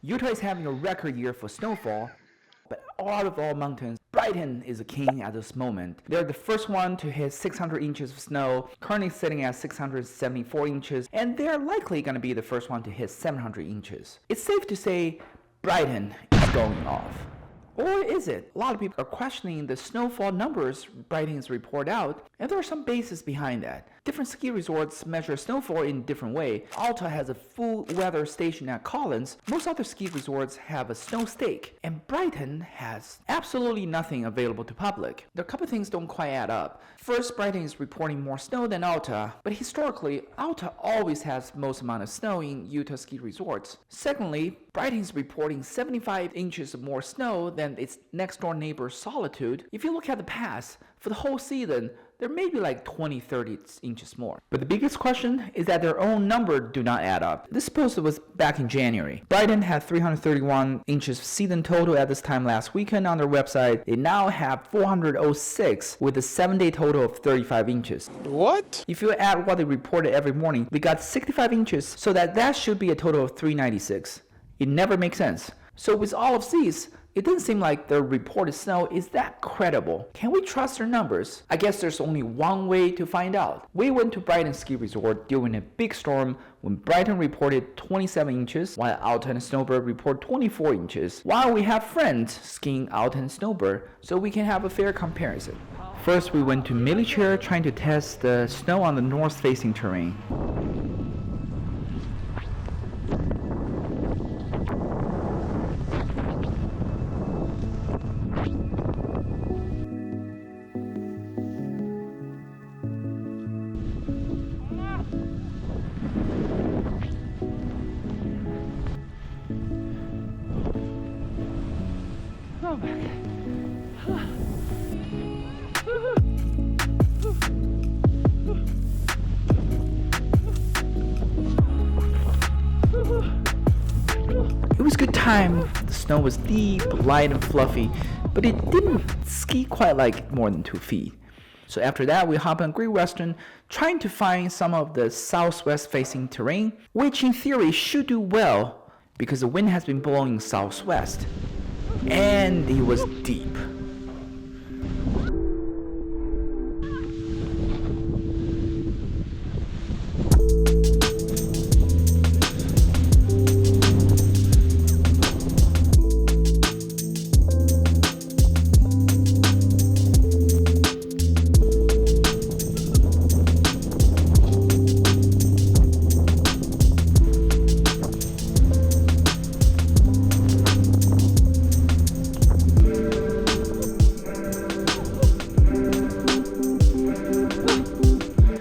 Utah is having a record year for snowfall, but out of all mountains, Brighton is a king at this moment. They're the first one to hit 600 inches of snow, currently sitting at 674 inches, and they're likely going to be the first one to hit 700 inches. It's safe to say Brighton is going off. Or is it? A lot of people are questioning the snowfall numbers Brighton has reported out, and there are some bases behind that. Different ski resorts measure snowfall in different way. Alta has a full weather station at Collins. Most other ski resorts have a snow stake, and Brighton has absolutely nothing available to public. There are a couple of things don't quite add up. First, Brighton is reporting more snow than Alta, but historically, Alta always has most amount of snow in Utah ski resorts. Secondly, Brighton is reporting 75 inches more snow than its next door neighbor Solitude. If you look at the past, for the whole season, there may be like 20-30 inches more. But the biggest question is that their own number do not add up. This post was back in January. Brighton had 331 inches season total at this time last weekend on their website. They now have 406 with a 7-day total of 35 inches. What? If you add what they reported every morning, we got 65 inches, so that should be a total of 396. It never makes sense. So with all of these, it doesn't seem like the reported snow is that credible. Can we trust their numbers? I guess there's only one way to find out. We went to Brighton Ski Resort during a big storm when Brighton reported 27 inches, while Alta and Snowbird report 24 inches. While we have friends skiing Alta and Snowbird, so we can have a fair comparison. First, we went to Millichair trying to test the snow on the north-facing terrain. Oh my God. It was good time. The snow was deep, light, and fluffy, but it didn't ski quite like more than 2 feet. So after that, we hopped on Great Western, trying to find some of the southwest-facing terrain, which in theory should do well because the wind has been blowing southwest. And it was deep.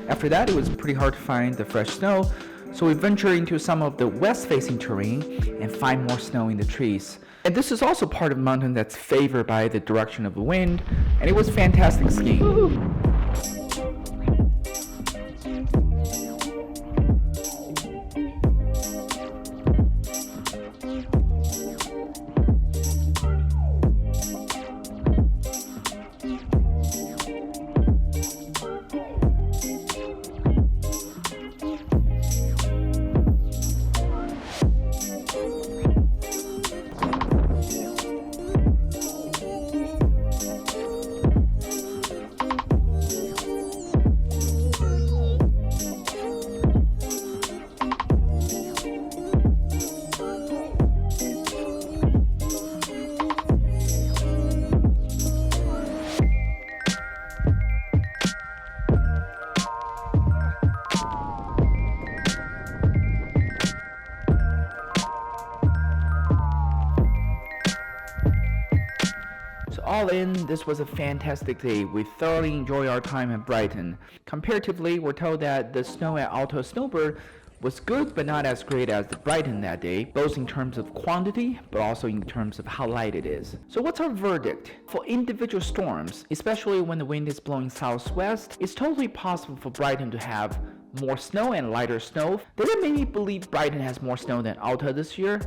After that, it was pretty hard to find the fresh snow, so we ventured into some of the west-facing terrain and find more snow in the trees. And this is also part of a mountain that's favored by the direction of the wind, and it was fantastic skiing. All in, this was a fantastic day. We thoroughly enjoyed our time at Brighton. Comparatively, we're told that the snow at Alta Snowbird was good but not as great as the Brighton that day, both in terms of quantity but also in terms of how light it is. So what's our verdict? For individual storms, especially when the wind is blowing southwest, it's totally possible for Brighton to have more snow and lighter snow. Does it make me believe Brighton has more snow than Alta this year?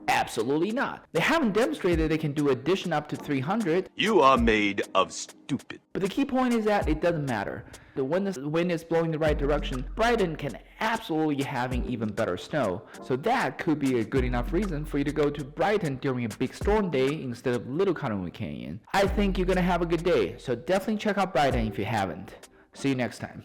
Absolutely not. They haven't demonstrated they can do addition up to 300. You are made of stupid. But the key point is that it doesn't matter. When the wind is blowing the right direction, Brighton can absolutely having even better snow. So that could be a good enough reason for you to go to Brighton during a big storm day instead of Little Cottonwood Canyon. I think you're gonna have a good day, so definitely check out Brighton if you haven't. See you next time.